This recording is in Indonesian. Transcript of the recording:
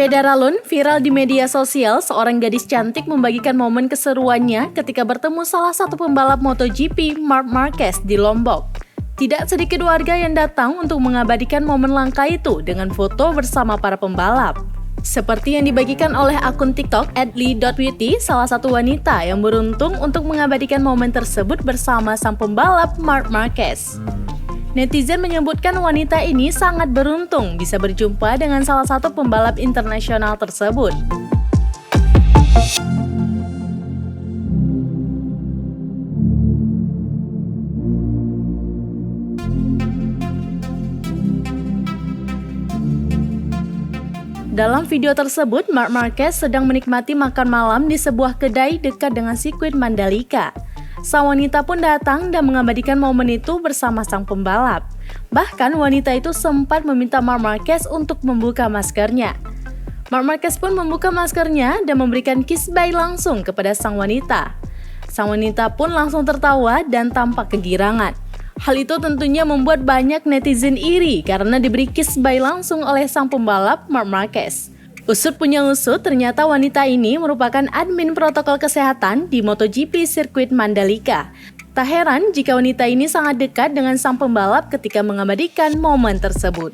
Daralun viral di media sosial, seorang gadis cantik membagikan momen keseruannya ketika bertemu salah satu pembalap MotoGP, Marc Marquez, di Lombok. Tidak sedikit warga yang datang untuk mengabadikan momen langka itu dengan foto bersama para pembalap. Seperti yang dibagikan oleh akun TikTok @li.witty, salah satu wanita yang beruntung untuk mengabadikan momen tersebut bersama sang pembalap Marc Marquez. Netizen menyebutkan wanita ini sangat beruntung bisa berjumpa dengan salah satu pembalap internasional tersebut. Dalam video tersebut, Marc Marquez sedang menikmati makan malam di sebuah kedai dekat dengan sirkuit Mandalika. Sang wanita pun datang dan mengabadikan momen itu bersama sang pembalap. Bahkan wanita itu sempat meminta Marc Marquez untuk membuka maskernya. Marc Marquez pun membuka maskernya dan memberikan kiss bye langsung kepada sang wanita. Sang wanita pun langsung tertawa dan tampak kegirangan. Hal itu tentunya membuat banyak netizen iri karena diberi kiss bye langsung oleh sang pembalap Marc Marquez. Usut punya usut, ternyata wanita ini merupakan admin protokol kesehatan di MotoGP sirkuit Mandalika. Tak heran jika wanita ini sangat dekat dengan sang pembalap ketika mengabadikan momen tersebut.